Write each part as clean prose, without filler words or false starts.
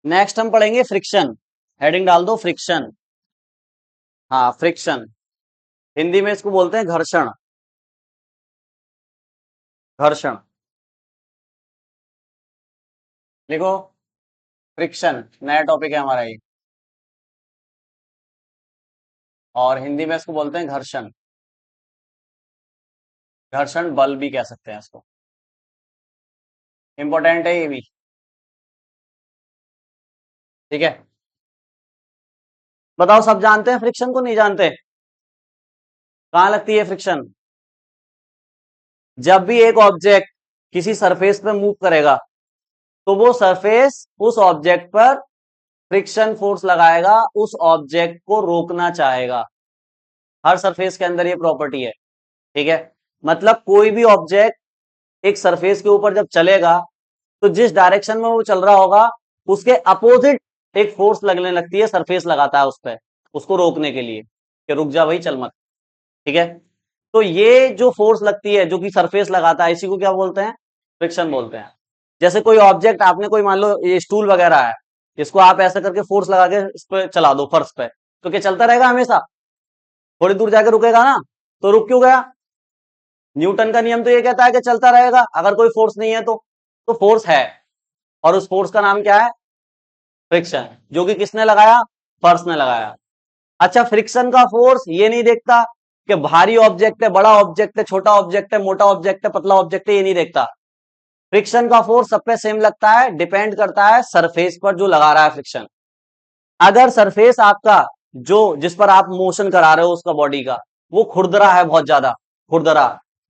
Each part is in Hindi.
नेक्स्ट हम पढ़ेंगे फ्रिक्शन। हेडिंग डाल दो फ्रिक्शन। हाँ, फ्रिक्शन। हिंदी में इसको बोलते हैं घर्षण। घर्षण लिखो। फ्रिक्शन नया टॉपिक है हमारा ये। और हिंदी में इसको बोलते हैं घर्षण। घर्षण बल भी कह सकते हैं इसको। इंपॉर्टेंट है ये भी। ठीक है। बताओ, सब जानते हैं फ्रिक्शन को, नहीं जानते? कहाँ लगती है फ्रिक्शन? जब भी एक ऑब्जेक्ट किसी सरफेस पे मूव करेगा तो वो सरफेस उस ऑब्जेक्ट पर फ्रिक्शन फोर्स लगाएगा, उस ऑब्जेक्ट को रोकना चाहेगा। हर सरफेस के अंदर ये प्रॉपर्टी है। ठीक है। मतलब कोई भी ऑब्जेक्ट एक सरफेस के ऊपर जब चलेगा तो जिस डायरेक्शन में वो चल रहा होगा उसके अपोजिट एक फोर्स लगने लगती है, सरफेस लगाता है उस पर, उसको रोकने के लिए कि रुक जा भाई, चल मत। ठीक है। तो ये जो फोर्स लगती है, जो कि सरफेस लगाता है, इसी को क्या बोलते हैं? फ्रिक्शन बोलते हैं। जैसे कोई ऑब्जेक्ट, आपने कोई, मान लो ये स्टूल वगैरह है, इसको आप ऐसा करके फोर्स लगा के इस पे चला दो फर्श पे, तो क्या चलता रहेगा हमेशा? थोड़ी दूर जाके रुकेगा ना? तो रुक क्यों गया? न्यूटन का नियम तो ये कहता है कि चलता रहेगा अगर कोई फोर्स नहीं है तो फोर्स है। और उस फोर्स का नाम क्या है? फ्रिक्शन। जो कि किसने लगाया? फर्श ने लगाया। अच्छा, फ्रिक्शन का फोर्स ये नहीं देखता कि भारी ऑब्जेक्ट है, बड़ा ऑब्जेक्ट है, छोटा ऑब्जेक्ट है, मोटा ऑब्जेक्ट है, पतला ऑब्जेक्ट है, ये नहीं देखता। फ्रिक्शन का फोर्स सब पे सेम लगता है, डिपेंड करता है सरफेस पर जो लगा रहा है फ्रिक्शन। अगर सरफेस आपका, जो जिस पर आप मोशन करा रहे हो उसका बॉडी का, वो खुरदरा है, बहुत ज्यादा खुरदरा,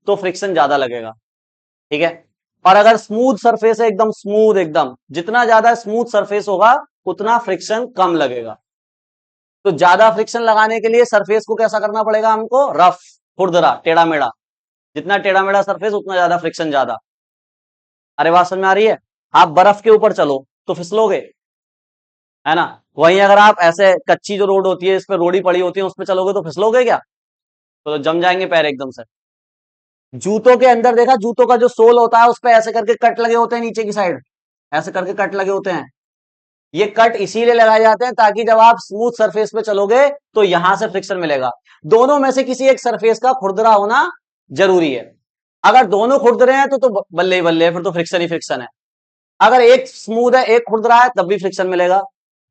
तो फ्रिक्शन ज्यादा लगेगा। ठीक है। और अगर स्मूथ सरफेस है, एकदम स्मूथ, एकदम जितना ज्यादा स्मूथ सरफेस होगा उतना फ्रिक्शन कम लगेगा। तो ज्यादा फ्रिक्शन लगाने के लिए सरफेस को कैसा करना पड़ेगा हमको? रफ, खुरदरा, टेढ़ा मेढ़ा। जितना टेढ़ा मेढ़ा सरफेस उतना ज्यादा फ्रिक्शन ज्यादा। अरे बात समझ में आ रही है? आप बर्फ के ऊपर चलो तो फिसलोगे, है ना? वहीं अगर आप ऐसे कच्ची जो रोड होती है, इस पे रोड़ी पड़ी होती है, उस पे चलोगे तो फिसलोगे क्या? तो जम जाएंगे पैर एकदम से। जूतों के अंदर देखा, जूतों का जो सोल होता है उस पे ऐसे करके कट लगे होते हैं नीचे की साइड, ऐसे करके कट लगे होते हैं। ये कट इसीलिए लगाए जाते हैं ताकि जब आप स्मूथ सरफेस पे चलोगे तो यहां से फ्रिक्शन मिलेगा। दोनों में से किसी एक सरफेस का खुरदरा होना जरूरी है। अगर दोनों खुरदरे हैं तो बल्ले ही बल्ले है, फिर तो फ्रिक्शन ही फ्रिक्शन है। अगर एक स्मूथ है, एक खुरदरा है, तब भी फ्रिक्शन मिलेगा।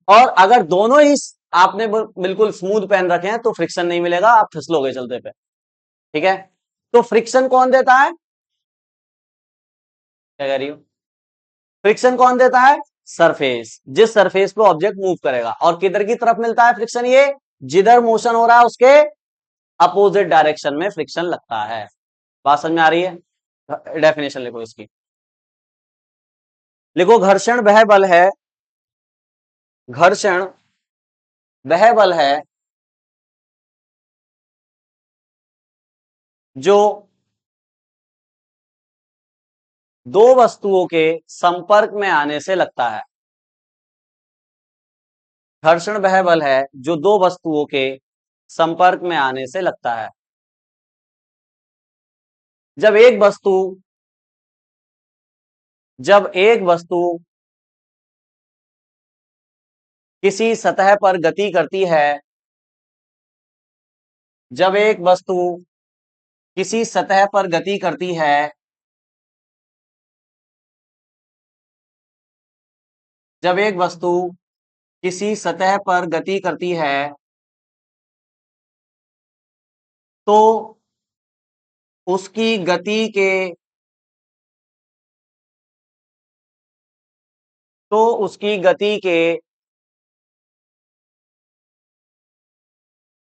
और अगर दोनों ही आपने बिल्कुल स्मूथ पहन रखे हैं तो फ्रिक्शन नहीं मिलेगा, आप फिसलोगे चलते पे। ठीक है। तो फ्रिक्शन कौन देता है? क्या कह रही हो? फ्रिक्शन कौन देता है? सरफेस। जिस सरफेस पे ऑब्जेक्ट मूव करेगा। और किधर की तरफ मिलता है फ्रिक्शन? ये जिधर मोशन हो रहा है उसके अपोजिट डायरेक्शन में फ्रिक्शन लगता है। बात समझ में आ रही है? डेफिनेशन लिखो इसकी। लिखो, घर्षण वह बल है। घर्षण वह बल है जो दो वस्तुओं के संपर्क में आने से लगता है। घर्षण वह बल है जो दो वस्तुओं के संपर्क में आने से लगता है। जब एक वस्तु जब एक वस्तु किसी सतह पर गति करती है जब एक वस्तु किसी सतह पर गति करती है जब एक वस्तु किसी सतह पर गति करती है तो उसकी गति के तो उसकी गति के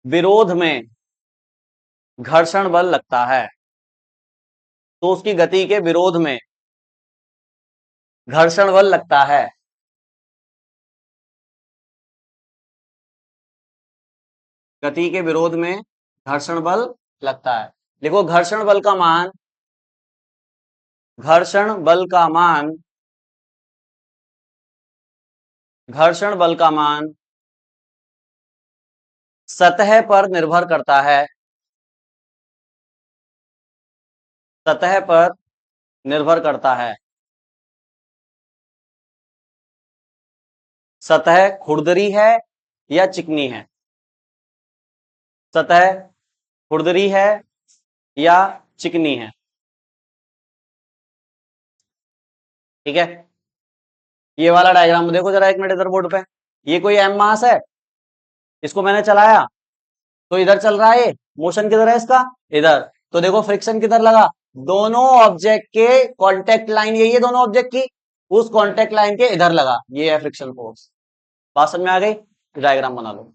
विरोध में घर्षण बल लगता है। तो उसकी गति के विरोध में घर्षण बल लगता है। गति के विरोध में घर्षण बल लगता है। देखो, घर्षण बल का मान घर्षण बल का मान सतह पर निर्भर करता है। सतह पर निर्भर करता है। सतह खुरदरी है या चिकनी है? सतह खुरदरी है या चिकनी है? ठीक है, ये वाला डायग्राम देखो जरा एक मिनट इधर बोर्ड पे। ये कोई एम मास है, इसको मैंने चलाया तो इधर चल रहा है, मोशन किधर है इसका? इधर। तो देखो फ्रिक्शन किधर लगा? दोनों ऑब्जेक्ट के कांटेक्ट लाइन यही है, दोनों ऑब्जेक्ट की, उस कांटेक्ट लाइन के इधर लगा, ये है फ्रिक्शन फोर्स। बात समझ में आ गई? डायग्राम बना लो,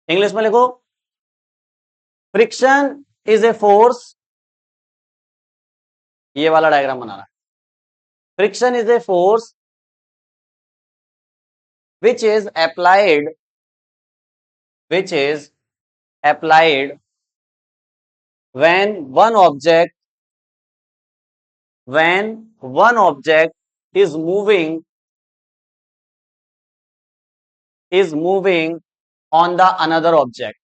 इंग्लिश में लिखो। फ्रिक्शन इज ए फोर्स, ये वाला डायग्राम बनाना है। Friction is a force which is applied which is applied when one object is moving on the another object,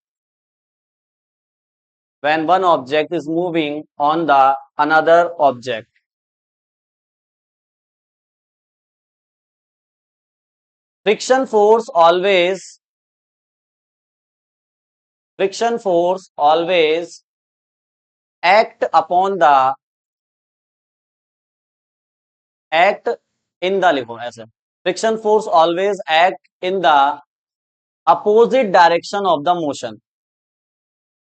when one object is moving on the another object. Friction force always act in the, लिखो ऐसे, friction force always act in the opposite direction of the motion,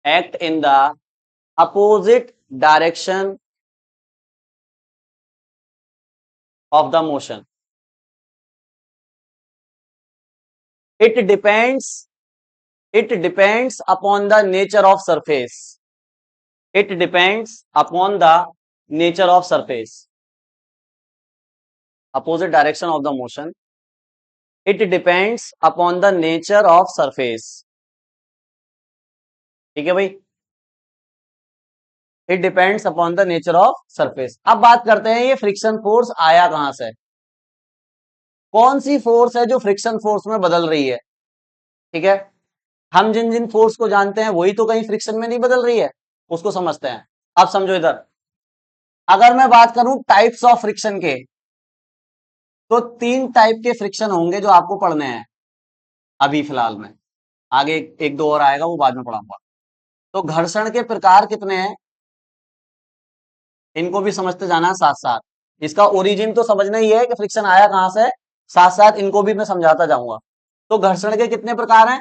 act in the opposite direction of the motion. It depends upon the nature of surface. It depends upon the nature of surface. Opposite direction of the motion. It depends upon the nature of surface. ठीक है भाई, it depends upon the nature of surface. अब बात करते हैं ये फ्रिक्शन फोर्स आया कहां से, कौन सी फोर्स है जो फ्रिक्शन फोर्स में बदल रही है? ठीक है, हम जिन जिन फोर्स को जानते हैं वही तो कहीं फ्रिक्शन में नहीं बदल रही है, उसको समझते हैं। अब समझो इधर, अगर मैं बात करूं टाइप्स ऑफ फ्रिक्शन के, तो 3 टाइप के फ्रिक्शन होंगे जो आपको पढ़ने हैं अभी फिलहाल में, आगे एक दो और आएगा वो बाद में पढ़ाऊंगा। तो घर्षण के प्रकार कितने हैं, इनको भी समझते जाना साथ साथ। इसका ओरिजिन तो समझना ही है कि फ्रिक्शन आया कहां से, साथ साथ इनको भी मैं समझाता जाऊंगा। तो घर्षण के कितने प्रकार हैं?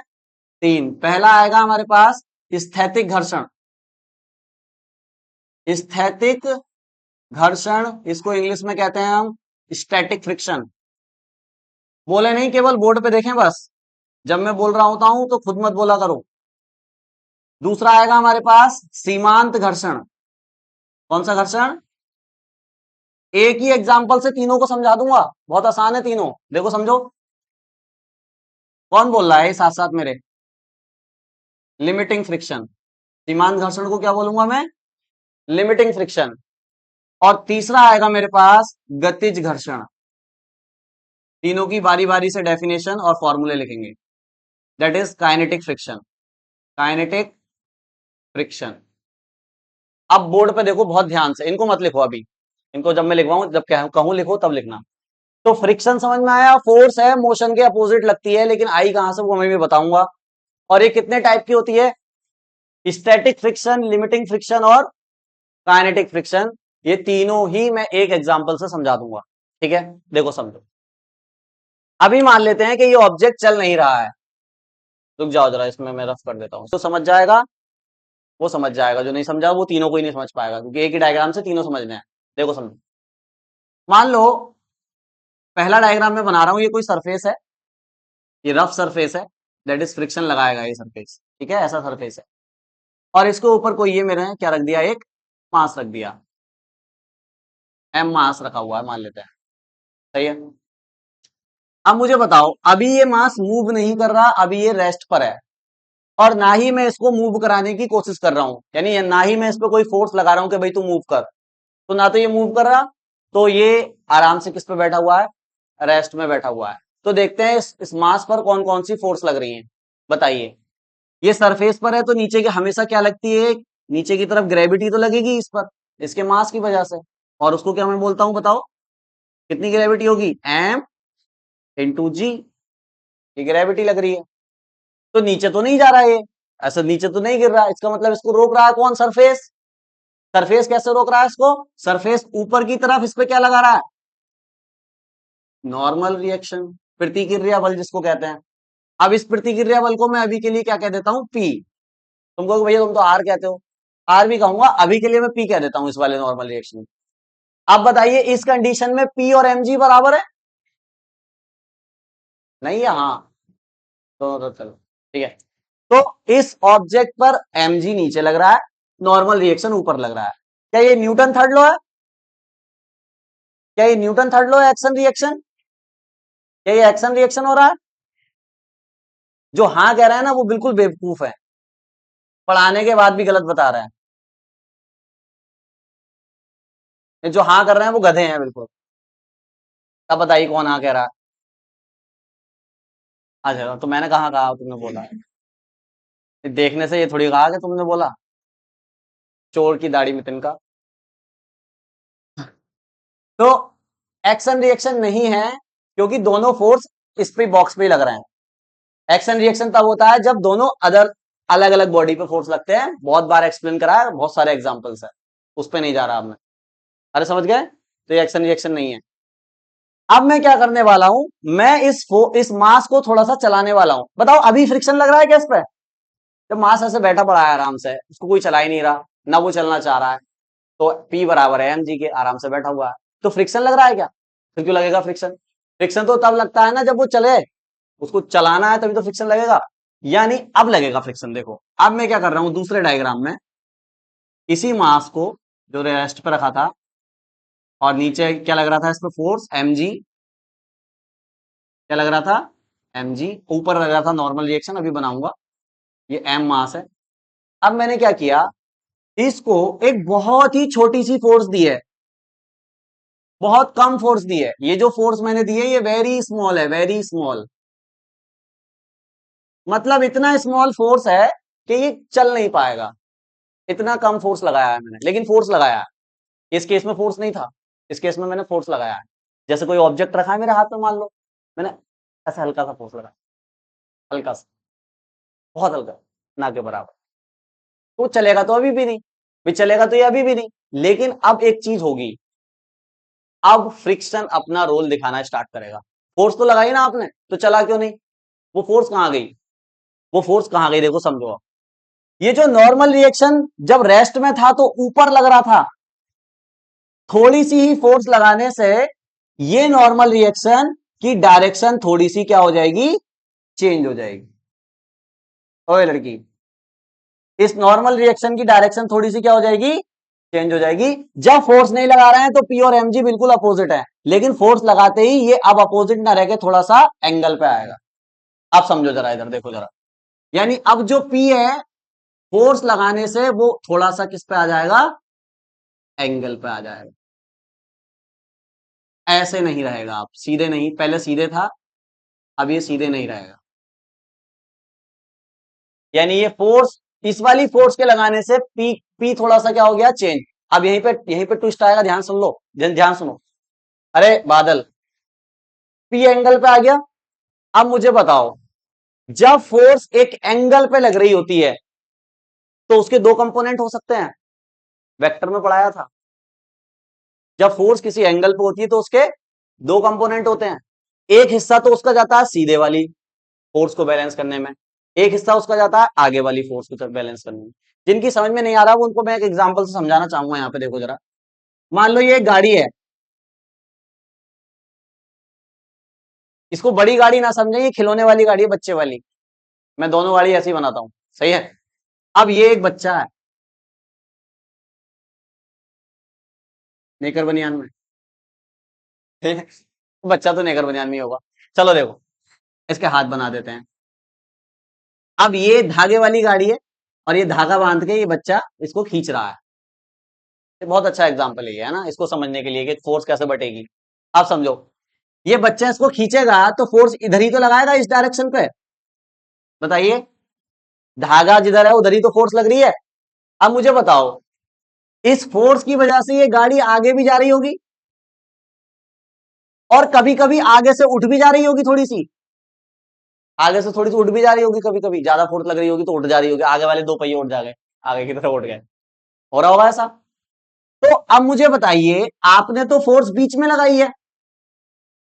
3। पहला आएगा हमारे पास स्थैतिक घर्षण। स्थैतिक घर्षण, इसको इंग्लिश में कहते हैं हम स्टैटिक फ्रिक्शन। बोले नहीं, केवल बोर्ड पे देखें बस, जब मैं बोल रहा होता हूं तो खुद मत बोला करो। दूसरा आएगा हमारे पास सीमांत घर्षण। कौन सा घर्षण? एक ही एग्जाम्पल से तीनों को समझा दूंगा, बहुत आसान है तीनों, देखो समझो। कौन बोल रहा है साथ साथ मेरे? Limiting friction. सीमांत घर्षण को क्या बोलूंगा मैं? Limiting friction. और तीसरा आएगा मेरे पास गतिज घर्षण। तीनों की बारी बारी से डेफिनेशन और फॉर्मूले लिखेंगे। That is kinetic friction. Kinetic friction. अब बोर्ड पे देखो बहुत ध्यान से, इनको मत लिखो अभी, इनको जब मैं लिखवाऊं, जब कहूं लिखो तब लिखना। तो फ्रिक्शन समझ में आया, फोर्स है, मोशन के अपोजिट लगती है, लेकिन आई कहां से वो मैं भी बताऊंगा। और ये कितने टाइप की होती है? स्टैटिक फ्रिक्शन, लिमिटिंग फ्रिक्शन और काइनेटिक फ्रिक्शन। ये तीनों ही मैं एक एग्जांपल से समझा दूंगा। ठीक है, देखो समझो। अभी मान लेते हैं कि ये ऑब्जेक्ट चल नहीं रहा है, रुक जाओ जरा, इसमें मैं रफ कर देता हूं, तो समझ जाएगा वो समझ जाएगा, जो नहीं समझा वो तीनों को ही नहीं समझ पाएगा, क्योंकि एक ही डायग्राम से तीनों समझने हैं। देखो समझो, मान लो पहला डायग्राम में बना रहा हूं, ये कोई सरफेस है, ये रफ सरफेस है, दैट इज फ्रिक्शन लगाएगा ये सरफेस। ठीक है, ऐसा सरफेस है, और इसके ऊपर कोई ये मेरे क्या रख दिया, एक मास रख दिया, एम मास रखा हुआ है मान लेते हैं। सही है। अब मुझे बताओ, अभी ये मास मूव नहीं कर रहा, अभी ये रेस्ट पर है, और ना ही मैं इसको मूव कराने की कोशिश कर रहा हूं, यानी ना ही मैं इस पर कोई फोर्स लगा रहा हूं कि भाई तू मूव कर। तो ना तो ये मूव कर रहा, तो ये आराम से किस पे बैठा हुआ है? रेस्ट में बैठा हुआ है। तो देखते हैं इस मास पर कौन कौन सी फोर्स लग रही है, बताइए। ये सरफेस पर है तो नीचे की हमेशा क्या लगती है, नीचे की तरफ ग्रेविटी तो लगेगी इस पर, इसके मास की वजह से। और उसको क्या मैं बोलता हूं बताओ, कितनी ग्रेविटी होगी? एम इंटू जी। ये ग्रेविटी लग रही है, तो नीचे तो नहीं जा रहा है ये, ऐसा नीचे तो नहीं गिर रहा है, इसका मतलब इसको रोक रहा है कौन? सरफेस। सरफेस कैसे रोक रहा है इसको? सरफेस ऊपर की तरफ इस पे क्या लगा रहा है? नॉर्मल रिएक्शन, प्रतिक्रिया बल जिसको कहते हैं। अब इस प्रतिक्रिया बल को मैं अभी के लिए क्या कह देता हूं? पी। तुम कहोगे भैया तुम तो आर कहते हो, आर भी कहूंगा, अभी के लिए मैं पी कह देता हूं इस वाले नॉर्मल रिएक्शन में। अब बताइए इस कंडीशन में पी और एम जी बराबर है? नहीं है, हाँ, दोनों तो चलो ठीक है। तो इस ऑब्जेक्ट पर एम जी नीचे लग रहा है, नॉर्मल रिएक्शन ऊपर लग रहा है। क्या ये न्यूटन थर्ड लॉ है? क्या ये न्यूटन थर्ड लॉ है, एक्शन रिएक्शन? क्या ये एक्शन रिएक्शन हो रहा है? जो हाँ कह रहा है ना वो बिल्कुल बेवकूफ है, पढ़ाने के बाद भी गलत बता रहा है। ये जो हाँ कर रहे हैं वो गधे हैं बिल्कुल। अब बताइए कौन हाँ कह रहा है? अच्छा, तो मैंने कहा तुमने बोला? देखने से ये थोड़ी कहा कि तुमने बोला। चोर की दाढ़ी में तिनका। तो एक्शन रिएक्शन नहीं है, क्योंकि दोनों फोर्स इस पे बॉक्स पे ही लग रहे हैं। एक्शन रिएक्शन तब होता है जब दोनों अदर अलग अलग बॉडी पे फोर्स लगते हैं, बहुत बार एक्सप्लेन करा है, बहुत सारे एग्जांपल्स है, उस पे नहीं जा रहा अब मैं। अरे समझ गए? तो ये एक्शन रिएक्शन नहीं है। अब मैं क्या करने वाला हूं, मैं इस मास को थोड़ा सा चलाने वाला हूं। बताओ अभी फ्रिक्शन लग रहा है क्या इस पे? जब मास ऐसे बैठा पड़ा है आराम से, उसको कोई चला ही नहीं रहा, ना वो चलना चाह रहा है, तो P बराबर है mg के, आराम से बैठा हुआ है, तो फ्रिक्शन लग रहा है क्या? फिर क्यों लगेगा फ्रिक्शन? फ्रिक्शन तो तब लगता है ना जब वो चले, उसको चलाना है तभी तो फ्रिक्शन लगेगा। यानी अब लगेगा फ्रिक्शन। देखो अब मैं क्या कर रहा हूं, दूसरे डायग्राम में इसी मास को जो रेस्ट पे रखा था, और नीचे क्या लग रहा था इस पे? Force mg। क्या लग रहा था? mg। ऊपर लग रहा था नॉर्मल रिएक्शन, अभी बनाऊंगा। ये m मास है। अब मैंने क्या किया, इसको एक बहुत ही छोटी सी फोर्स दी है, बहुत कम फोर्स दी है। ये जो फोर्स मैंने दी है ये वेरी स्मॉल है, वेरी स्मॉल। मतलब इतना स्मॉल फोर्स है कि ये चल नहीं पाएगा। इतना कम फोर्स लगाया है मैंने, लेकिन फोर्स लगाया है। इस केस में फोर्स नहीं था, इस केस में मैंने फोर्स लगाया है। जैसे कोई ऑब्जेक्ट रखा है मेरे हाथ में, मान लो मैंने ऐसा हल्का सा फोर्स लगाया, हल्का सा, बहुत हल्का, ना के बराबर। तो चलेगा तो अभी भी नहीं, भी चलेगा तो ये अभी भी नहीं। लेकिन अब एक चीज होगी, अब फ्रिक्शन अपना रोल दिखाना स्टार्ट करेगा। फोर्स तो लगाई ना आपने, तो चला क्यों नहीं? वो फोर्स कहां गई? वो फोर्स कहां गई, देखो समझो आप। ये जो नॉर्मल रिएक्शन जब रेस्ट में था तो ऊपर लग रहा था, थोड़ी सी ही फोर्स लगाने से ये नॉर्मल रिएक्शन की डायरेक्शन थोड़ी सी क्या हो जाएगी? चेंज हो जाएगी। ओए लड़की, इस नॉर्मल रिएक्शन की डायरेक्शन थोड़ी सी क्या हो जाएगी? चेंज हो जाएगी। जब फोर्स नहीं लगा रहे हैं तो पी और एमजी बिल्कुल अपोजिट है, लेकिन फोर्स लगाते ही ये अब अपोजिट ना रह के थोड़ा सा एंगल पे आएगा। आप समझो जरा, इधर देखो जरा। यानी अब जो पी है, फोर्स लगाने से वो थोड़ा सा किस पे आ जाएगा? एंगल पे आ जाएगा। ऐसे नहीं रहेगा, आप सीधे नहीं, पहले सीधे था, अब ये सीधे नहीं रहेगा। यानी ये फोर्स, इस वाली फोर्स के लगाने से पी पी थोड़ा सा क्या हो गया? चेंज। अब यहीं पे ट्विस्ट आएगा, ध्यान सुन लो, ध्यान सुनो। अरे बादल, पी एंगल पे आ गया। अब मुझे बताओ, जब फोर्स एक एंगल पे लग रही होती है तो उसके दो कंपोनेंट हो सकते हैं, वेक्टर में पढ़ाया था। जब फोर्स किसी एंगल पे होती है तो उसके दो कंपोनेंट होते हैं। एक हिस्सा तो उसका जाता है सीधे वाली फोर्स को बैलेंस करने में, एक हिस्सा उसका जाता है आगे वाली फोर्स को बैलेंस करने में। जिनकी समझ में नहीं आ रहा वो उनको मैं एक एग्जांपल से समझाना चाहूंगा। यहाँ पे देखो जरा, मान लो ये एक गाड़ी है, इसको बड़ी गाड़ी ना समझे, ये खिलौने वाली गाड़ी है, बच्चे वाली। मैं दोनों गाड़ी ऐसी बनाता हूं, सही है। अब ये एक बच्चा है नेकर बनियान में, ठीक है? बच्चा तो नेकर बनियान में ही होगा। चलो देखो, इसके हाथ बना देते हैं। अब ये धागे वाली गाड़ी है, और ये धागा बांध के ये बच्चा इसको खींच रहा है। ये बहुत अच्छा एग्जाम्पल है ना, इसको समझने के लिए कि फोर्स कैसे बटेगी। आप समझो, ये बच्चा इसको खींचेगा तो फोर्स इधर ही तो लगाएगा, इस डायरेक्शन पे। बताइए, धागा जिधर है उधर ही तो फोर्स लग रही है। अब मुझे बताओ, इस फोर्स की वजह से ये गाड़ी आगे भी जा रही होगी, और कभी कभी आगे से उठ भी जा रही होगी थोड़ी सी। आगे से थोड़ी सी उठ भी जा रही होगी, कभी कभी ज्यादा फोर्स लग रही होगी तो उठ जा रही होगी, आगे वाले दो पहिए उठ जा गए, आगे की तरफ उठ गए, हो रहा होगा ऐसा। तो अब मुझे बताइए, आपने तो फोर्स बीच में लगाई है,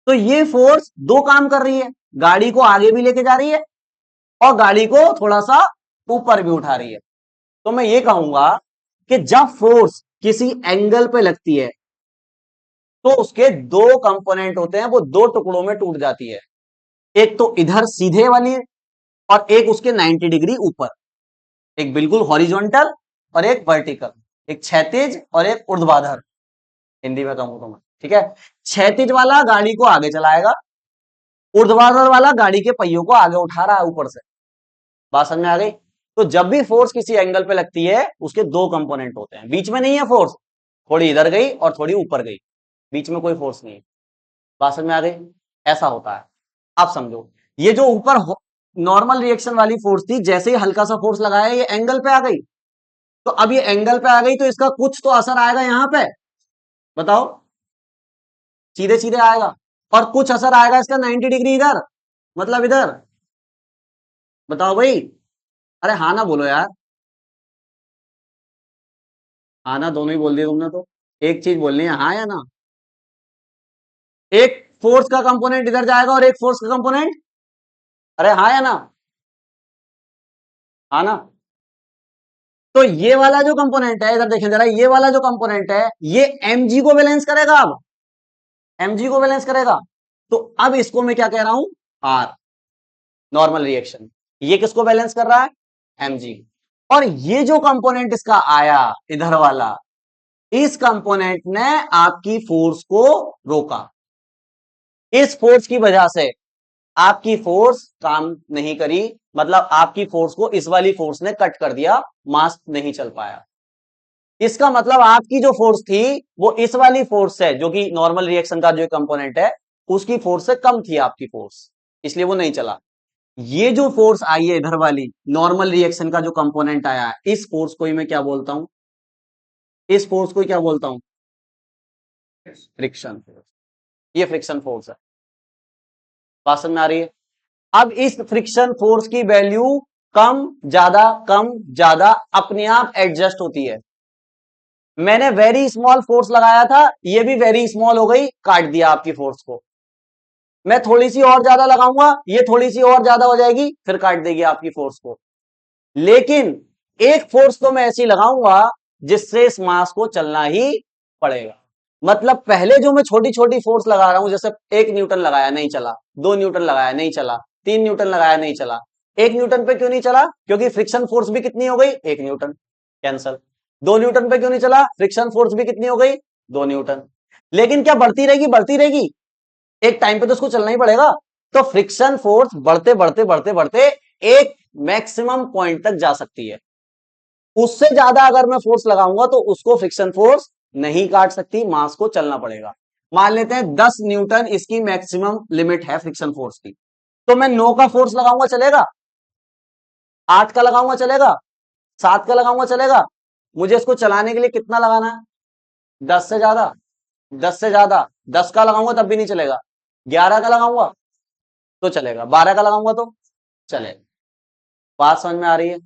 तो ये फोर्स दो काम कर रही है, गाड़ी को आगे भी लेके जा रही है और गाड़ी को थोड़ा सा ऊपर भी उठा रही है। तो मैं ये कहूंगा कि जब फोर्स किसी एंगल पे लगती है तो उसके दो कंपोनेंट होते हैं, वो दो टुकड़ों में टूट जाती है। एक तो इधर सीधे वाली और एक उसके 90 डिग्री ऊपर, एक बिल्कुल हॉरिजॉन्टल और एक वर्टिकल, एक क्षैतिज और एक ऊर्ध्वाधर, हिंदी में कहूं तो मैं, ठीक है। क्षैतिज वाला गाड़ी को आगे चलाएगा, ऊर्ध्वाधर वाला गाड़ी के पहियों को आगे उठा रहा है ऊपर से। बात समझ में आ गई? तो जब भी फोर्स किसी एंगल पे लगती है उसके दो कंपोनेंट होते हैं, बीच में नहीं है फोर्स, थोड़ी इधर गई और थोड़ी ऊपर गई, बीच में कोई फोर्स नहीं है। बात समझ में आ गई? ऐसा होता है। आप समझो, ये जो ऊपर नॉर्मल रिएक्शन वाली फोर्स थी, जैसे ही हल्का सा फोर्स लगाया ये एंगल पे आ गई, तो अब ये एंगल पे आ गई तो इसका कुछ तो असर आएगा यहां पे, बताओ, सीधे सीधे आएगा, और कुछ असर आएगा इसका 90 डिग्री इधर, मतलब इधर। बताओ भाई, अरे हाँ ना बोलो यार, हाँ ना दोनों ही बोल दिया तुमने तो, एक चीज बोलनी है, हाँ या ना। एक फोर्स का कंपोनेंट इधर जाएगा और एक फोर्स का कंपोनेंट, अरे हाँ या ना, हाँ ना। तो ये वाला जो कंपोनेंट है, इधर देखें जरा, ये वाला जो कंपोनेंट है ये mg को बैलेंस करेगा, अब mg को बैलेंस करेगा। तो अब इसको मैं क्या कह रहा हूं, r, नॉर्मल रिएक्शन। ये किसको बैलेंस कर रहा है, mg। और ये जो कंपोनेंट इसका आया इधर वाला, इस कंपोनेंट ने आपकी फोर्स को रोका, इस फोर्स की वजह से आपकी फोर्स काम नहीं करी, मतलब आपकी फोर्स को इस वाली फोर्स ने कट कर दिया, मास नहीं चल पाया। इसका मतलब आपकी जो फोर्स थी वो इस वाली फोर्स है, जो कि नॉर्मल रिएक्शन का जो कंपोनेंट है उसकी फोर्स से कम थी आपकी फोर्स, इसलिए वो नहीं चला। ये जो फोर्स आई है इधर वाली, नॉर्मल रिएक्शन का जो कंपोनेंट आया है, इस फोर्स को ही मैं क्या बोलता हूं, इस फोर्स को ही क्या बोलता हूं, फ्रिक्शन फोर्स। ये फ्रिक्शन फोर्स है। बात समझ में आ रही है? अब इस फ्रिक्शन फोर्स की वैल्यू कम ज्यादा अपने आप एडजस्ट होती है। मैंने वेरी स्मॉल फोर्स लगाया था, ये भी वेरी स्मॉल हो गई, काट दिया आपकी फोर्स को। मैं थोड़ी सी और ज्यादा लगाऊंगा, ये थोड़ी सी और ज्यादा हो जाएगी, फिर काट देगी आपकी फोर्स को। लेकिन एक फोर्स तो मैं ऐसी लगाऊंगा जिससे इस मास को चलना ही पड़ेगा। मतलब पहले जो मैं छोटी छोटी फोर्स लगा रहा हूं, जैसे 1 न्यूटन लगाया नहीं चला, 2 न्यूटन लगाया नहीं चला, 3 न्यूटन लगाया नहीं चला। 1 न्यूटन पे क्यों नहीं चला, क्योंकि फ्रिक्शन फोर्स भी कितनी हो गई, 1 न्यूटन, कैंसल। 2 न्यूटन पे क्यों नहीं चला, फ्रिक्शन फोर्स भी कितनी हो गई, 2 न्यूटन। लेकिन क्या बढ़ती रहेगी, बढ़ती रहेगी, एक टाइम पे तो उसको चलना ही पड़ेगा। तो फ्रिक्शन फोर्स बढ़ते बढ़ते बढ़ते बढ़ते एक मैक्सिमम पॉइंट तक जा सकती है, उससे ज्यादा अगर मैं फोर्स लगाऊंगा तो उसको फ्रिक्शन फोर्स नहीं काट सकती, मास को चलना पड़ेगा। मान लेते हैं 10 न्यूटन इसकी मैक्सिमम लिमिट है फ्रिक्शन फोर्स की, तो मैं 9 का फोर्स लगाऊंगा चलेगा, 8 का लगाऊंगा चलेगा, 7 का लगाऊंगा चलेगा। मुझे इसको चलाने के लिए कितना लगाना है, 10 से ज्यादा, 10 से ज्यादा, 10 का लगाऊंगा तब भी नहीं चलेगा, 11 का लगाऊंगा तो चलेगा, 12 का लगाऊंगा तो चलेगा। बात समझ में आ रही है?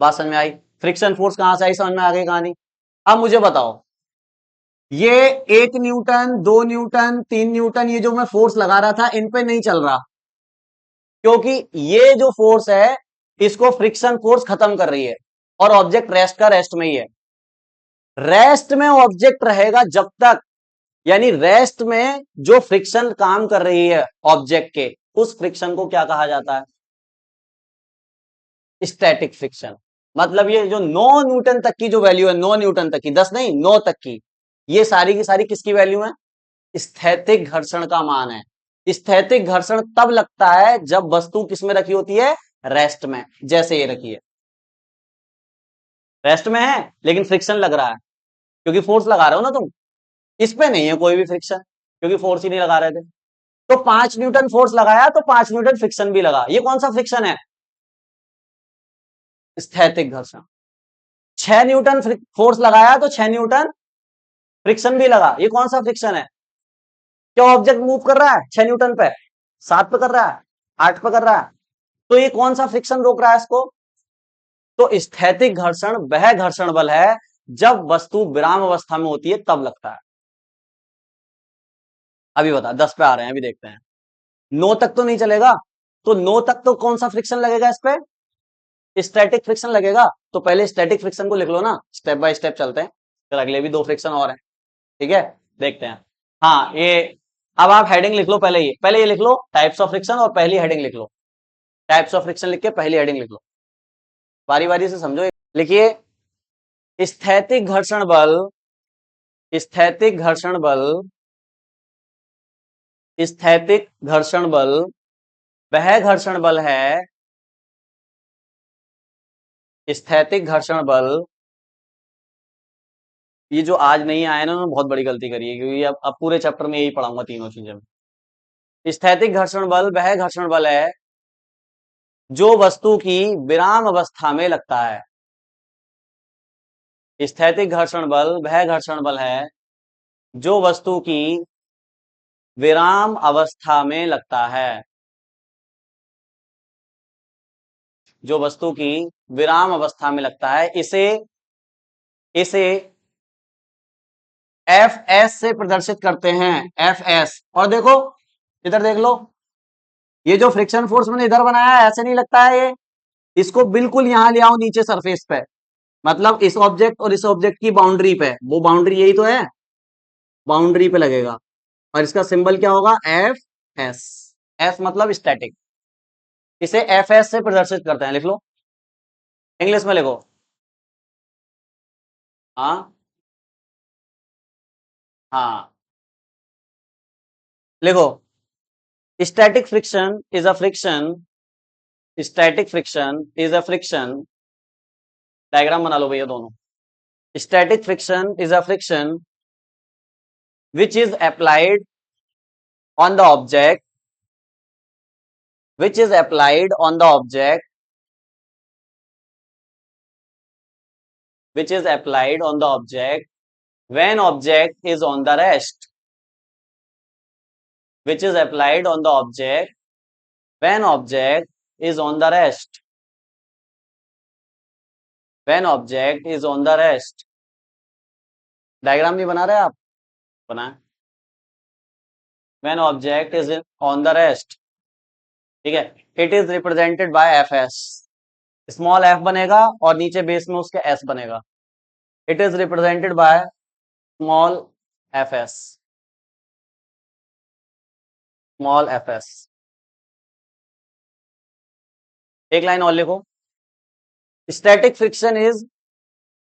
बात समझ में आई? फ्रिक्शन फोर्स कहां से आई, समझ में आ गई कहानी? अब मुझे बताओ, ये 1 न्यूटन, 2 न्यूटन, 3 न्यूटन, ये जो मैं फोर्स लगा रहा था इन पे नहीं चल रहा, क्योंकि ये जो फोर्स है इसको फ्रिक्शन फोर्स खत्म कर रही है, और ऑब्जेक्ट रेस्ट का रेस्ट में ही है। रेस्ट में ऑब्जेक्ट रहेगा जब तक, यानी रेस्ट में जो फ्रिक्शन काम कर रही है ऑब्जेक्ट के, उस फ्रिक्शन को क्या कहा जाता है, स्टैटिक फ्रिक्शन। मतलब ये जो 9 न्यूटन तक की जो वैल्यू है, 9 न्यूटन तक की, 10 नहीं 9 तक की, ये सारी की सारी किसकी वैल्यू है, स्थैतिक घर्षण का मान है। स्थैतिक घर्षण तब लगता है जब वस्तु किसमें रखी होती है, रेस्ट में, जैसे ये रखी है, रेस्ट में है लेकिन फ्रिक्शन लग रहा है, क्योंकि फोर्स लगा रहे हो ना तुम, इस पे नहीं है कोई भी फ्रिक्शन, क्योंकि फोर्स ही नहीं लगा रहे थे। तो 5 न्यूटन फोर्स लगाया तो 5 न्यूटन फ्रिक्शन भी लगा, ये कौन सा फ्रिक्शन है, स्थैतिक घर्षण। 6 न्यूटन फोर्स लगाया तो 6 न्यूटन फ्रिक्शन भी लगा, ये कौन सा फ्रिक्शन है, क्या ऑब्जेक्ट मूव कर रहा है 6 न्यूटन पे, 7 पे कर रहा है, 8 पे कर रहा है। तो ये कौन सा फ्रिक्शन रोक रहा है इसको? तो स्थैतिक घर्षण वह घर्षण बल है जब वस्तु विराम अवस्था में होती है तब लगता है। अभी बता, 10 पे आ रहे हैं, अभी देखते हैं। 9 तक तो नहीं चलेगा, तो 9 तक तो कौन सा फ्रिक्शन लगेगा इस पे? स्टैटिक फ्रिक्शन लगेगा। तो पहले स्टैटिक फ्रिक्शन को लिख लो ना, स्टेप बाय स्टेप चलते हैं, फिर अगले भी 2 फ्रिक्शन और हैं। ठीक है, देखते हैं। हाँ ये, अब आप हेडिंग लिख लो, पहले ये लिख लो टाइप्स ऑफ फ्रिक्शन, और पहली हेडिंग लिख लो। टाइप्स ऑफ फ्रिक्शन लिख के पहली हेडिंग लिख लो, बारी बारी से समझो। लिखिए, स्थैतिक घर्षण बल, स्थैतिक घर्षण बल, स्थैतिक घर्षण बल वह घर्षण बल है, स्थैतिक घर्षण बल, ये जो आज नहीं आया ना, उन्होंने बहुत बड़ी गलती करी है, क्योंकि अब पूरे चैप्टर में यही पढ़ाऊंगा तीनों चीजें। स्थैतिक घर्षण बल वह घर्षण बल है जो वस्तु की विराम अवस्था में लगता है। स्थैतिक घर्षण बल वह घर्षण बल है जो वस्तु की विराम अवस्था में लगता है, जो वस्तु की विराम अवस्था में लगता है। इसे इसे एफ एस से प्रदर्शित करते हैं, एफ एस। और देखो, इधर देख लो, ये जो फ्रिक्शन फोर्स मैंने इधर बनाया है, ऐसे नहीं लगता है ये। इसको बिल्कुल यहां ले आओ नीचे सरफेस पे, मतलब इस ऑब्जेक्ट और इस ऑब्जेक्ट की बाउंड्री पे, वो बाउंड्री यही तो है, बाउंड्री पे लगेगा। और इसका सिंबल क्या होगा? F S. एस मतलब स्टैटिक। इसे एफ एस से प्रदर्शित करते हैं, लिख लो, इंग्लिश में लिखो। हाँ हाँ, लिखो, static friction is a friction, static friction is a friction, diagram बना लो भैया दोनों। Static friction is a friction which is applied on the object, which is applied on the object, which is applied on the object when object is on the rest, which is applied on the object when object is on the rest, when object is on the rest। Diagram भी बना रहे हैं आप? बना, when object is on the rest। ठीक है, it is represented by F S, small F बनेगा और नीचे बेस में उसके एस बनेगा। It is represented by small F S, small F S. एक लाइन और लिखो, static friction is,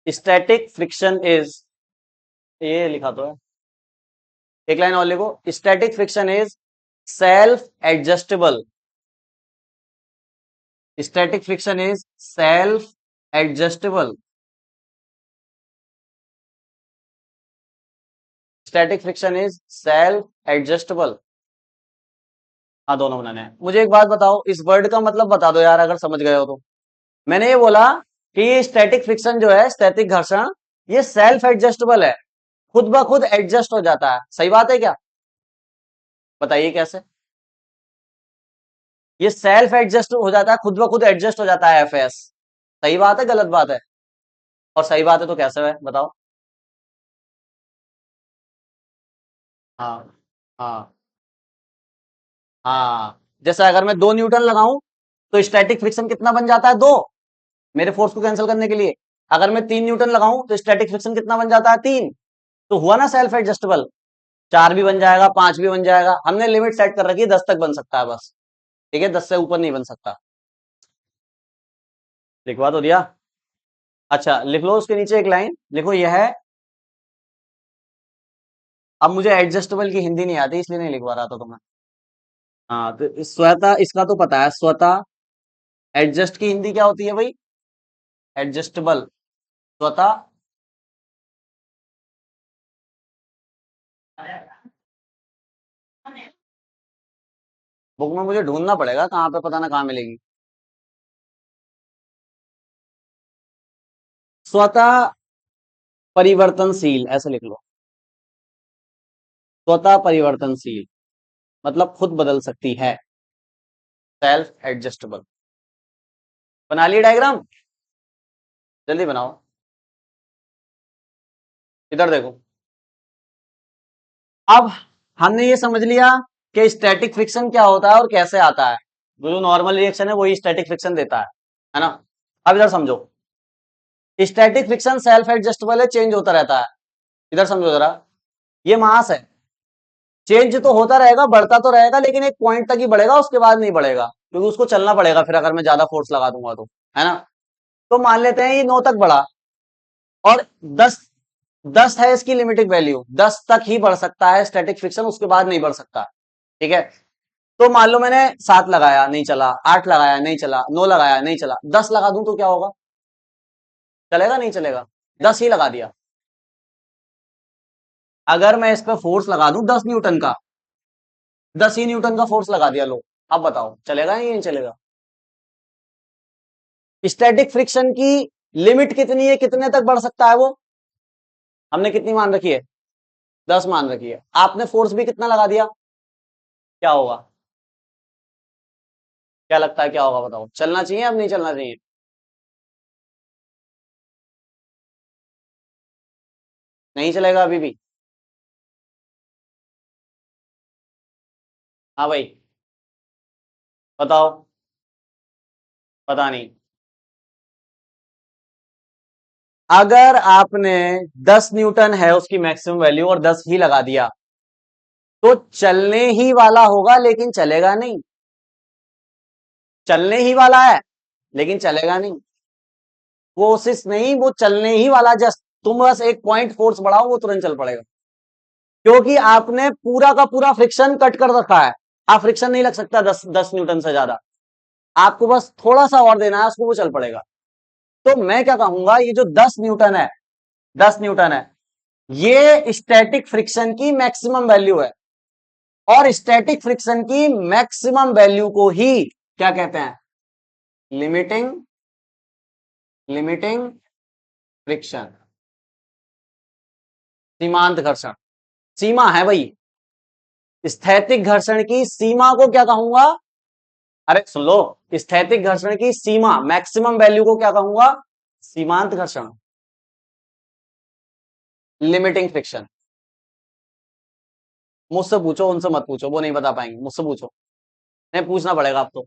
static friction is, ये लिखा तो है, एक लाइन और लिखो, static friction is self adjustable, static friction is self adjustable, static friction is self adjustable. हाँ दोनों बनाने हैं। मुझे एक बात बताओ, इस वर्ड का मतलब बता दो यार, अगर समझ गए हो तो। मैंने ये बोला कि ये स्टैटिक फ्रिक्शन जो है, स्टैटिक घर्षण, ये सेल्फ एडजस्टेबल है, खुद ब खुद एडजस्ट हो जाता है। सही बात है क्या? बताइए कैसे? ये सेल्फ एडजस्ट हो जाता है, खुद ब खुद एडजस्ट हो जाता है, एफ एस। सही बात है गलत बात है? और सही बात है तो कैसे है बताओ? हाँ हाँ हाँ, जैसे अगर मैं 2 न्यूटन लगाऊं तो स्टैटिक फ्रिक्शन कितना बन जाता है? 2, मेरे फोर्स को कैंसिल करने के लिए। अगर मैं 3 न्यूटन लगाऊं तो स्टैटिक फ्रिक्शन कितना बन जाता है? 3। तो हुआ ना सेल्फ एडजस्टेबल। 4 भी बन जाएगा, 5 भी बन जाएगा, हमने लिमिट सेट कर रखी है 10 तक बन सकता है बस। ठीक है, 10 से ऊपर नहीं बन सकता। लिखवा तो दिया। अच्छा लिख लो, उसके नीचे एक लाइन लिखो, यह है। अब मुझे एडजस्टेबल की हिंदी नहीं आती, इसलिए नहीं लिखवा रहा था तुम्हें। हाँ तो स्वतः, इसका तो पता है, स्वतः एडजस्ट की हिंदी क्या होती है भाई? एडजस्टेबल, स्वतः। बुक में मुझे ढूंढना पड़ेगा कहाँ पे, पता ना कहाँ मिलेगी। स्वतः परिवर्तनशील, ऐसे लिख लो, स्वतः परिवर्तनशील, मतलब खुद बदल सकती है। Self adjustable. बना लिए डायग्राम? जल्दी बनाओ। इधर देखो। अब हमने ये समझ लिया कि स्टैटिक फ्रिक्शन क्या होता है और कैसे आता है। जो नॉर्मल रिएक्शन है वही स्टैटिक फ्रिक्शन देता है ना। अब इधर समझो। स्टैटिक फ्रिक्शन सेल्फ एडजस्टेबल है, चेंज होता रहता है। इधर समझो जरा। ये मास है, चेंज तो होता रहेगा, बढ़ता तो रहेगा, लेकिन एक पॉइंट तक ही बढ़ेगा, उसके बाद नहीं बढ़ेगा, क्योंकि उसको चलना पड़ेगा फिर अगर मैं ज्यादा फोर्स लगा दूंगा तो, है ना। तो मान लेते हैं ये 9 तक बढ़ा और 10, 10 है इसकी लिमिटिंग वैल्यू, 10 तक ही बढ़ सकता है स्टैटिक फ्रिक्शन, उसके बाद नहीं बढ़ सकता। ठीक है। तो मान लो मैंने 7 लगाया नहीं चला, 8 लगाया नहीं चला, 9 लगाया नहीं चला, 10 लगा दूं तो क्या होगा? चलेगा नहीं चलेगा? 10 ही लगा दिया। अगर मैं इस पर फोर्स लगा दूं 10 न्यूटन का, 10 ही न्यूटन का फोर्स लगा दिया, लो अब बताओ चलेगा या नहीं चलेगा? स्टैटिक फ्रिक्शन की लिमिट कितनी है, कितने तक बढ़ सकता है वो? हमने कितनी मान रखी है? 10 मान रखी है। आपने फोर्स भी कितना लगा दिया? क्या होगा? क्या लगता है क्या होगा बताओ? चलना चाहिए अब नहीं चलना चाहिए? नहीं चलेगा अभी भी? हाँ भाई, बताओ। पता नहीं। अगर आपने 10 न्यूटन है उसकी मैक्सिमम वैल्यू और 10 ही लगा दिया तो चलने ही वाला होगा, लेकिन चलेगा नहीं। चलने ही वाला है लेकिन चलेगा नहीं। कोशिश नहीं, वो चलने ही वाला, जस्ट तुम बस एक पॉइंट फोर्स बढ़ाओ वो तुरंत चल पड़ेगा, क्योंकि आपने पूरा का पूरा फ्रिक्शन कट कर रखा है। आप फ्रिक्शन नहीं लग सकता 10 न्यूटन से ज्यादा, आपको बस थोड़ा सा और देना है उसको, वो चल पड़ेगा। तो मैं क्या कहूंगा, ये जो 10 न्यूटन है, 10 न्यूटन है, ये स्टैटिक फ्रिक्शन की मैक्सिमम वैल्यू है। और स्टैटिक फ्रिक्शन की मैक्सिमम वैल्यू को ही क्या कहते हैं? लिमिटिंग, लिमिटिंग फ्रिक्शन, सीमांत घर्षण। सीमा है भाई, स्थैतिक घर्षण की सीमा को क्या कहूंगा? अरे सुन लो, स्थैतिक घर्षण की सीमा मैक्सिमम वैल्यू को क्या कहूंगा? सीमांत घर्षण, लिमिटिंग फ्रिक्शन। मुझसे पूछो, उनसे मत पूछो, वो नहीं बता पाएंगे, मुझसे पूछो। नहीं पूछना पड़ेगा अब तो।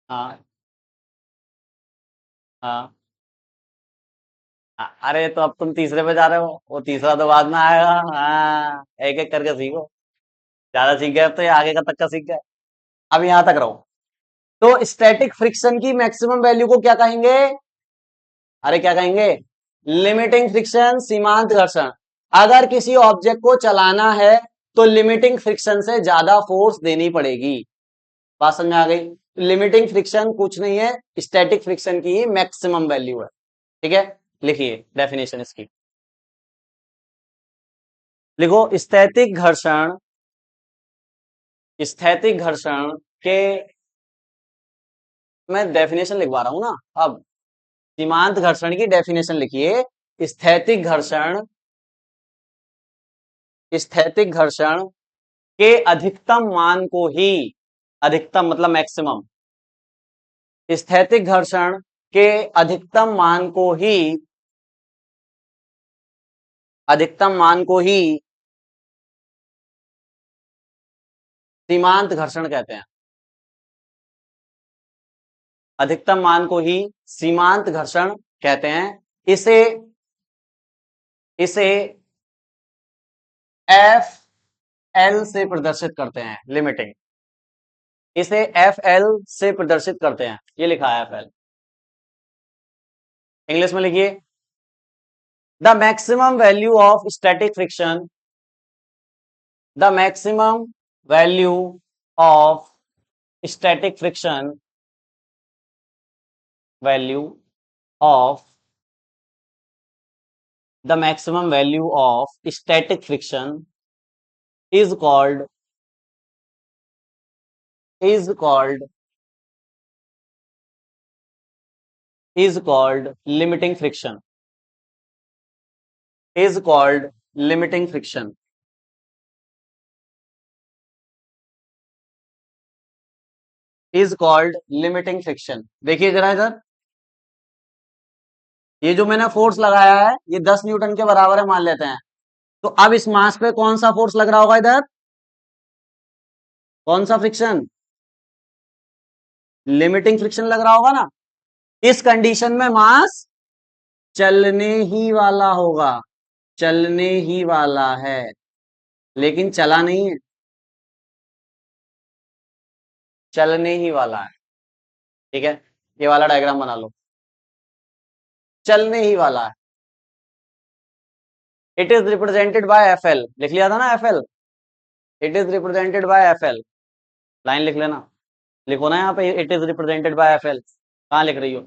हाँ। हाँ। अरे तो अब तुम तीसरे पे जा रहे हो, वो तीसरा तो बाद में आएगा। हाँ, एक एक करके सीखो। ज्यादा सीख गए अब तो, ये आगे का तक का सीख गए। अब यहां तक रहो। तो स्टैटिक फ्रिक्शन की मैक्सिमम वैल्यू को क्या कहेंगे? अरे क्या कहेंगे? लिमिटिंग फ्रिक्शन, सीमांत घर्षण। अगर किसी ऑब्जेक्ट को चलाना है तो लिमिटिंग फ्रिक्शन से ज्यादा फोर्स देनी पड़ेगी। बात समझ में आ गई? लिमिटिंग फ्रिक्शन कुछ नहीं है, स्टैटिक फ्रिक्शन की ही मैक्सिमम वैल्यू है। ठीक है। लिखिए डेफिनेशन इसकी। लिखो स्थैतिक घर्षण, स्थैतिक घर्षण के, मैं डेफिनेशन लिखवा रहा हूं ना अब। सीमांत घर्षण की डेफिनेशन लिखिए। स्थैतिक घर्षण, स्थैतिक घर्षण के अधिकतम मान को ही, अधिकतम मतलब मैक्सिमम, स्थैतिक घर्षण के अधिकतम मान को ही, अधिकतम मान को ही सीमांत घर्षण कहते हैं। अधिकतम मान को ही सीमांत घर्षण कहते हैं। इसे, इसे एफ एल से प्रदर्शित करते हैं, लिमिटिंग। इसे एफ एल से प्रदर्शित करते हैं, ये लिखा है एफ एल। इंग्लिश में लिखिए। The maximum value of static friction, the maximum value of static friction, value of, the maximum value of static friction is called, is called, is called limiting friction, is called limiting friction. Is called limiting friction. देखिए जरा इधर, ये जो मैंने फोर्स लगाया है ये 10 न्यूटन के बराबर है मान लेते हैं। तो अब इस मास पे कौन सा फोर्स लग रहा होगा इधर, कौन सा फ्रिक्शन, लिमिटिंग फ्रिक्शन लग रहा होगा ना। इस कंडीशन में मास चलने ही वाला होगा, चलने ही वाला है, लेकिन चला नहीं है, चलने ही वाला है। ठीक है, ये वाला डायग्राम बना लो, चलने ही वाला है। It is represented by F L, लिख लिया था ना F L, it is represented by F L, line लिख लेना, लिखो ना यहाँ पे it is represented by F L, कहाँ लिख रही हो,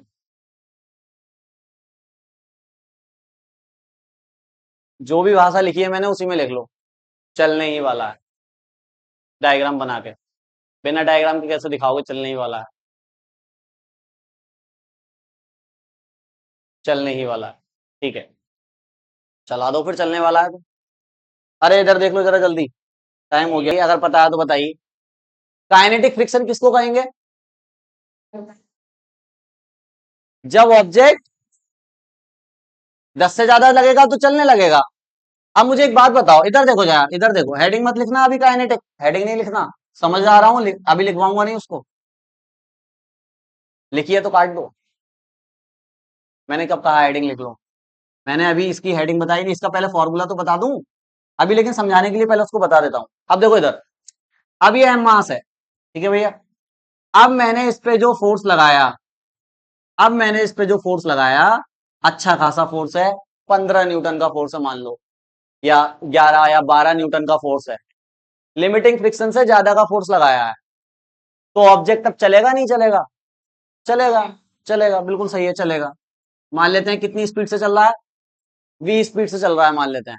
जो भी भाषा लिखी है मैंने उसी में लिख लो, चलने ही वाला है, डायग्राम बना के। बिना डायग्राम के कैसे दिखाओगे चलने ही वाला है, चलने ही वाला है। ठीक है, चला दो फिर चलने वाला है तो। अरे इधर देख लो जरा जल्दी, टाइम हो गया, अगर पता है तो बताइए। काइनेटिक फ्रिक्शन किसको कहेंगे, जब ऑब्जेक्ट 10 से ज्यादा लगेगा तो चलने लगेगा। अब मुझे एक बात बताओ, इधर देखो जरा, इधर देखो, हेडिंग मत लिखना अभी, काइनेटिक हेडिंग नहीं लिखना, समझ आ रहा हूँ, अभी लिखवाऊंगा नहीं उसको, लिखिए तो काट दो। मैंने कब कहा हेडिंग लिख लो, मैंने अभी इसकी हेडिंग बताई नहीं, इसका पहले फॉर्मूला तो बता दूं अभी, लेकिन समझाने के लिए पहले उसको बता देता हूँ। अब देखो इधर, अब ये एम मास है, ठीक है भैया। अब मैंने इस पे जो फोर्स लगाया, अब मैंने इस पे जो फोर्स लगाया, अच्छा खासा फोर्स है, 15 न्यूटन का फोर्स है मान लो, या 11 या 12 न्यूटन का फोर्स है, लिमिटिंग फ्रिक्शन से ज्यादा का फोर्स लगाया है, तो ऑब्जेक्ट अब चलेगा नहीं चलेगा, चलेगा, चलेगा, बिल्कुल सही है, चलेगा। मान लेते हैं कितनी स्पीड से चल रहा है, v स्पीड से चल रहा है मान लेते हैं।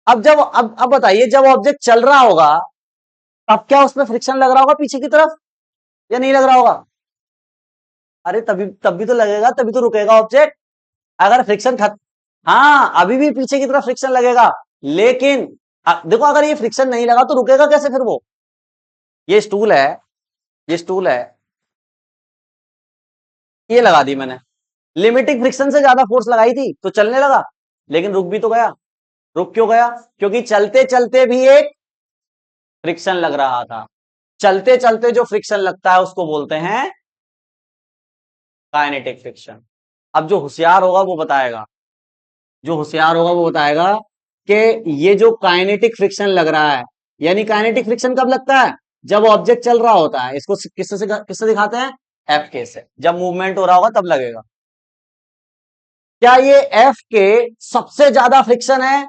अब बताइए, जब ऑब्जेक्ट चल रहा होगा तब क्या उसमें फ्रिक्शन लग रहा होगा पीछे की तरफ, या नहीं लग रहा होगा, अरे तभी तब भी तो लगेगा, तभी तो रुकेगा ऑब्जेक्ट, अगर फ्रिक्शन खत्म, हाँ अभी भी पीछे की तरफ फ्रिक्शन लगेगा, लेकिन देखो अगर ये फ्रिक्शन नहीं लगा तो रुकेगा कैसे फिर वो, ये स्टूल है, ये स्टूल है, ये लगा दी मैंने, लिमिटिंग फ्रिक्शन से ज्यादा फोर्स लगाई थी तो चलने लगा, लेकिन रुक भी तो गया। रुक क्यों गया, क्योंकि चलते चलते भी एक फ्रिक्शन लग रहा था, चलते चलते जो फ्रिक्शन लगता है उसको बोलते हैं काइनेटिक फ्रिक्शन। अब जो होशियार होगा वो बताएगा, जो होशियार होगा वो बताएगा कि ये जो काइनेटिक फ्रिक्शन लग रहा है, यानी काइनेटिक फ्रिक्शन कब लगता है, जब ऑब्जेक्ट चल रहा होता है, इसको किससे दिखाते हैं, एफ के से, जब मूवमेंट हो रहा होगा तब लगेगा। क्या ये एफ के सबसे ज्यादा फ्रिक्शन है,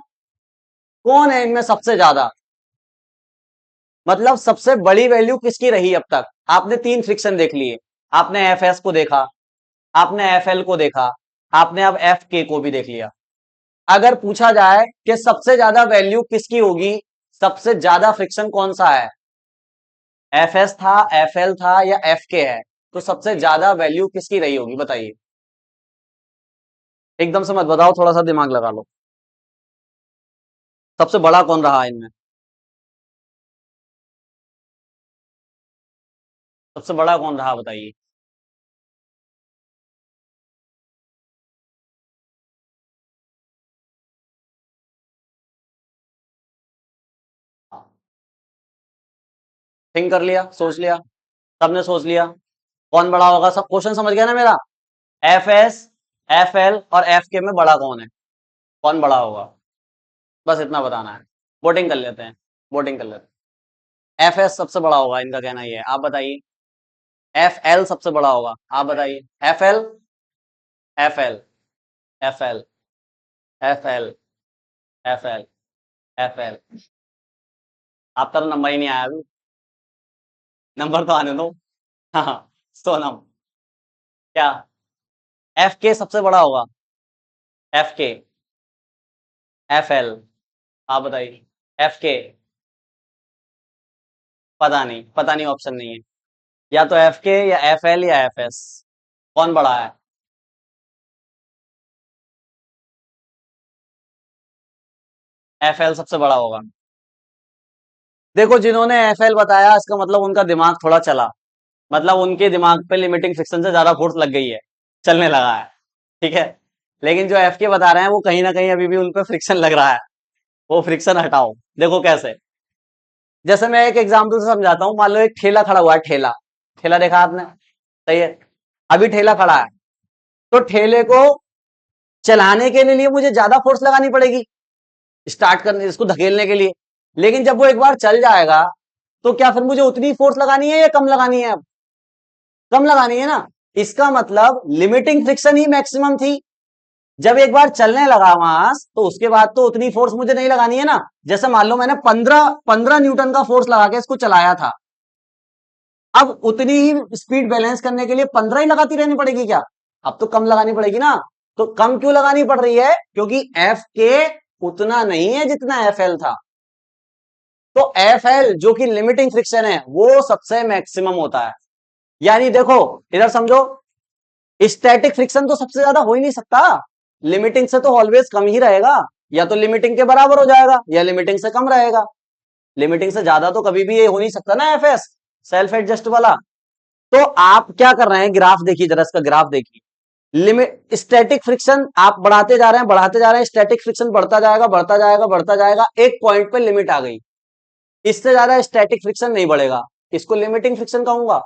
कौन है इनमें सबसे ज्यादा, मतलब सबसे बड़ी वैल्यू किसकी रही अब तक, आपने 3 फ्रिक्शन देख लिए, आपने एफ एस को देखा, आपने एफ एल को देखा, आपने अब एफ के को भी देख लिया। अगर पूछा जाए कि सबसे ज्यादा वैल्यू किसकी होगी, सबसे ज्यादा फ्रिक्शन कौन सा है, एफ एस था, एफ एल था, या एफ के है, तो सबसे ज्यादा वैल्यू किसकी रही होगी बताइए, एकदम से मत बताओ, थोड़ा सा दिमाग लगा लो, सबसे बड़ा कौन रहा इनमें, सबसे बड़ा कौन रहा बताइए। थिंक कर लिया, सोच लिया, सबने सोच लिया, कौन बड़ा होगा, सब क्वेश्चन समझ गया ना मेरा, एफ एस, एफ एल और एफ के में बड़ा कौन है, कौन बड़ा होगा, बस इतना बताना है। वोटिंग कर लेते हैं, वोटिंग कर लेते हैं, एफ एस सबसे बड़ा होगा इनका कहना ये है, आप बताइए। एफ एल सबसे बड़ा होगा, आप बताइए। F L, F L, F L, F L, F L, F L, आपका तो नंबर ही नहीं आया अभी, नंबर तो आने दो। हाँ, सोनम, क्या, एफ के सबसे बड़ा होगा, एफ के, एफ एल, आप बताइए। एफ के, पता नहीं, पता नहीं, ऑप्शन नहीं है, या तो एफ के या एफ एल या एफ एस, कौन बड़ा है, एफ एल सबसे बड़ा होगा। देखो जिन्होंने एफ एल बताया इसका मतलब उनका दिमाग थोड़ा चला, मतलब उनके दिमाग पे लिमिटिंग फ्रिक्शन से ज्यादा फोर्स लग गई है, चलने लगा है। ठीक है, लेकिन जो एफ के बता रहे हैं वो कहीं ना कहीं अभी भी उन पे फ्रिक्शन लग रहा है। वो फ्रिक्शन हटाओ। देखो कैसे, जैसे मैं एक एग्जाम्पल से समझाता हूँ। मान लो एक ठेला खड़ा हुआ है, ठेला, ठेला देखा आपने, सही है। अभी ठेला खड़ा है, तो ठेले को चलाने के लिए मुझे ज्यादा फोर्स लगानी पड़ेगी, स्टार्ट करने, इसको धकेलने के लिए। लेकिन जब वो एक बार चल जाएगा, तो क्या फिर मुझे उतनी फोर्स लगानी है या कम लगानी है? अब कम लगानी है ना। इसका मतलब लिमिटिंग फ्रिक्शन ही मैक्सिमम थी। जब एक बार चलने लगा मास, तो उसके बाद तो उतनी फोर्स मुझे नहीं लगानी है ना। जैसे मान लो मैंने 15 न्यूटन का फोर्स लगा के इसको चलाया था, अब उतनी ही स्पीड बैलेंस करने के लिए 15 ही लगाती रहनी पड़ेगी क्या? अब तो कम लगानी पड़ेगी ना। तो कम क्यों लगानी पड़ रही है? क्योंकि एफ के उतना नहीं है जितना एफ एल था। तो एफ एल जो कि लिमिटिंग फ्रिक्शन है, वो सबसे मैक्सिमम होता है। यानी देखो, इधर समझो, स्टैटिक फ्रिक्शन तो सबसे ज्यादा हो ही नहीं सकता। लिमिटिंग से तो ऑलवेज कम ही रहेगा, या तो लिमिटिंग के बराबर हो जाएगा या लिमिटिंग से कम रहेगा। लिमिटिंग से ज्यादा तो कभी भी ये हो नहीं सकता ना, एफ एस, सेल्फ एडजस्ट वाला। तो आप क्या कर रहे हैं, ग्राफ देखिए जरा, इसका ग्राफ देखिए। लिमिट स्टैटिक फ्रिक्शन आप बढ़ाते जा रहे हैं, बढ़ाते जा रहे हैं, स्टैटिक फ्रिक्शन बढ़ता जाएगा, बढ़ता जाएगा, बढ़ता जाएगा, एक पॉइंट पे लिमिट आ गई। इससे ज्यादा स्टैटिक फ्रिक्शन नहीं बढ़ेगा, इसको लिमिटिंग फ्रिक्शन कहूंगा।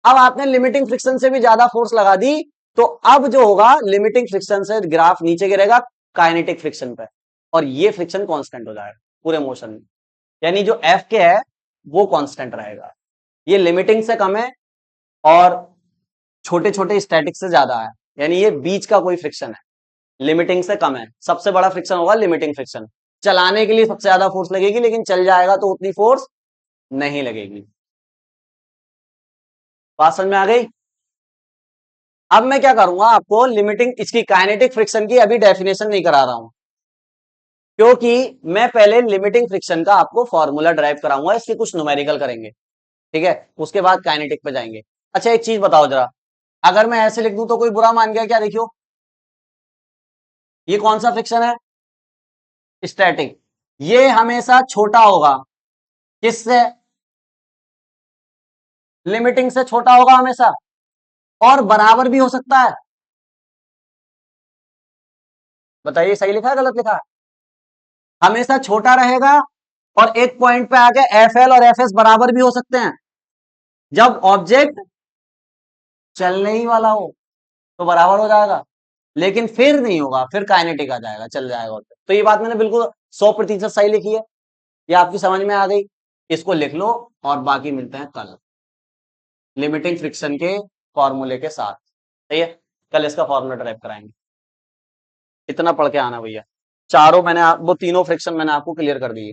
अब आपने लिमिटिंग फ्रिक्शन से भी ज्यादा फोर्स लगा दी, तो अब जो होगा, लिमिटिंग फ्रिक्शन से ग्राफ नीचे गिरेगा काइनेटिक फ्रिक्शन पे, और ये फ्रिक्शन कांस्टेंट हो जाएगा पूरे मोशन में। यानी जो एफ के है वो कांस्टेंट रहेगा, ये लिमिटिंग से कम है और छोटे छोटे स्टैटिक से ज्यादा है। यानी ये बीच का कोई फ्रिक्शन है, लिमिटिंग से कम है। सबसे बड़ा फ्रिक्शन होगा लिमिटिंग फ्रिक्शन। चलाने के लिए सबसे ज्यादा फोर्स लगेगी, लेकिन चल जाएगा तो उतनी फोर्स नहीं लगेगी। बात समझ में आ गई? अब मैं क्या करूंगा, आपको लिमिटिंग, इसकी काइनेटिक फ्रिक्शन की अभी डेफिनेशन नहीं करा रहा हूं, क्योंकि मैं पहले लिमिटिंग फ्रिक्शन का आपको फॉर्मूला ड्राइव कराऊंगा, इसके कुछ न्यूमेरिकल करेंगे। ठीक है, उसके बाद काइनेटिक पे जाएंगे। अच्छा एक चीज बताओ जरा, अगर मैं ऐसे लिख दूं तो कोई बुरा मान गया क्या? देखियो, ये कौन सा फ्रिक्शन है? स्टैटिक। ये हमेशा छोटा होगा, किससे? लिमिटिंग से छोटा होगा हमेशा, और बराबर भी हो सकता है। बताइए सही लिखा है गलत लिखा है? हमेशा छोटा रहेगा, और एक पॉइंट पे आके एफ एल और एफ एस बराबर भी हो सकते हैं। जब ऑब्जेक्ट चलने ही वाला हो तो बराबर हो जाएगा, लेकिन फिर नहीं होगा, फिर काइनेटिक आ जाएगा, चल जाएगा उधर। तो ये बात मैंने बिल्कुल 100% सही लिखी है। ये आपकी समझ में आ गई? इसको लिख लो, और बाकी मिलते हैं कल लिमिटिंग फ्रिक्शन के फॉर्मूले के साथ। सही है, कल इसका फॉर्मूला ड्राइव कराएंगे। इतना पढ़ के आना भैया। चारों मैंने वो तीनों फ्रिक्शन मैंने आपको क्लियर कर दिए।